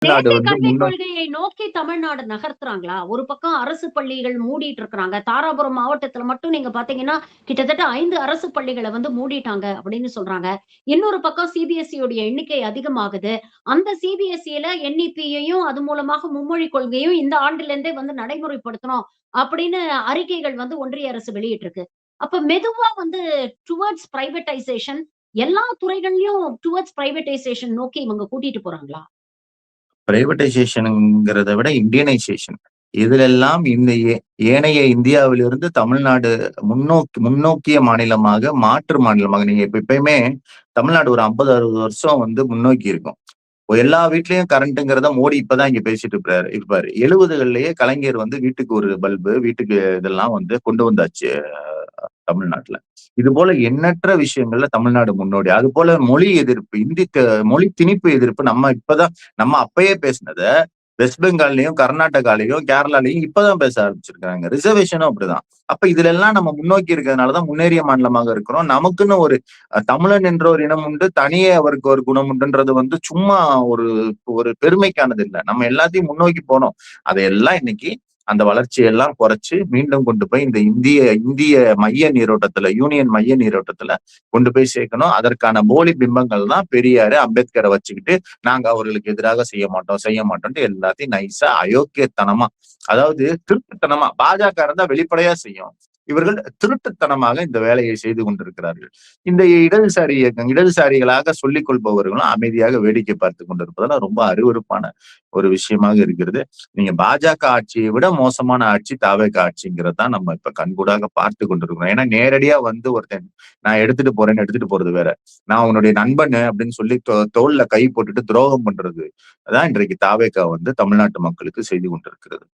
தமிழ்நாடு தேசிய வந்து கல்விக் கொள்கையை நோக்கி தமிழ்நாடு நகர்த்துறாங்களா? ஒரு பக்கம் அரசு பள்ளிகள் மூடிட்டு இருக்கிறாங்க. தாராபுரம் மாவட்டத்துல மட்டும் நீங்க பார்த்தீங்கன்னா, கிட்டத்தட்ட 5 அரசு பள்ளிகள வந்து மூடிட்டாங்க அப்படின்னு சொல்றாங்க. இன்னொரு பக்கம் சிபிஎஸ்இ உடைய எண்ணிக்கை அதிகமாகுது. அந்த சிபிஎஸ்இல என்இபியையும் அது மூலமாக மும்மொழிக் கொள்கையும் இந்த ஆண்டிலிருந்தே வந்து நடைமுறைப்படுத்தணும் அப்படின்னு அறிக்கைகள் வந்து ஒன்றிய அரசு வெளியிட்டிருக்கு. அப்ப மெதுவா வந்து டுவர்ட்ஸ் பிரைவேட்டைசேஷன் எல்லா துறைகள்லயும் டுவர்ட்ஸ் பிரைவேட்டைசேஷன் நோக்கி இவங்க கூட்டிட்டு போறாங்களா? பிரைவேட்டைசேஷன்ங்கிறத விட இந்தியனைசேஷன். இதிலெல்லாம் இந்த ஏனைய இந்தியாவிலிருந்து தமிழ்நாடு முன்னோக்கிய மாநிலமாக, மாற்று மாநிலமாக நீங்க இப்ப எப்பயுமே தமிழ்நாடு ஒரு 50, 60 வருஷம் வந்து முன்னோக்கி இருக்கும். எல்லா வீட்லயும் கரண்ட்ங்கிறத மோடி இப்பதான் இங்க பேசிட்டு இருப்பாரு. 70கள்லயே கலைஞர் வந்து வீட்டுக்கு ஒரு பல்பு, வீட்டுக்கு இதெல்லாம் வந்து கொண்டு வந்தாச்சு தமிழ்நாட்டுல. இது போல எண்ணற்ற விஷயங்கள்ல தமிழ்நாடு முன்னோடி. அது போல மொழி எதிர்ப்பு, மொழி திணிப்பு எதிர்ப்பு நம்ம அப்பயே பேசினத வெஸ்ட் பெங்கால்லயும், கர்நாடகாலயும், கேரளாலயும் இப்பதான் பேச ஆரம்பிச்சிருக்காங்க. ரிசர்வேஷனும் அப்படிதான். அப்ப இதுல எல்லாம் நம்ம முன்னோக்கி இருக்கிறதுனாலதான் முன்னேறிய மாநிலமாக இருக்கிறோம். நமக்குன்னு ஒரு தமிழன் என்ற ஒரு இனம் உண்டு, தனியே அவருக்கு ஒரு குணம் உண்டுன்றது வந்து சும்மா ஒரு ஒரு பெருமைக்கானது இல்ல. நம்ம எல்லாத்தையும் முன்னோக்கி போனோம். அதையெல்லாம் இன்னைக்கு அந்த வளர்ச்சியெல்லாம் குறைச்சு மீண்டும் கொண்டு போய் இந்த இந்திய இந்திய மைய நீரோட்டத்துல, யூனியன் மைய நீரோட்டத்துல கொண்டு போய் சேர்க்கணும். அதற்கான போலி பிம்பங்கள் தான் பெரியாரு, அம்பேத்கரை வச்சுக்கிட்டு நாங்க அவர்களுக்கு எதிராக செய்ய மாட்டோம்ட்டு எல்லாத்தையும் நைஸா அயோக்கியத்தனமா, அதாவது திருட்டுத்தனமா, பாஜக இருந்தா வெளிப்படையா செய்யும். இவர்கள் திருட்டுத்தனமாக இந்த வேலையை செய்து கொண்டிருக்கிறார்கள். இந்த இடதுசாரிகளாக சொல்லிக் கொள்பவர்களும் அமைதியாக வேடிக்கை பார்த்து கொண்டிருப்பதெல்லாம் ரொம்ப அருவருப்பான ஒரு விஷயமாக இருக்கிறது. நீங்க பாஜக ஆட்சியை விட மோசமான ஆட்சி தாவேக ஆட்சிங்கிறது தான் நம்ம இப்ப கண்கூடாக பார்த்து கொண்டிருக்கிறோம். ஏன்னா நேரடியா வந்து ஒருத்தன் நான் எடுத்துட்டு போறது வேற. நான் உன்னுடைய நண்பன் அப்படின்னு சொல்லி தோல்ல கை போட்டுட்டு துரோகம் பண்றது அதான் இன்றைக்கு தாவேகா வந்து தமிழ்நாட்டு மக்களுக்கு செய்து கொண்டிருக்கிறது.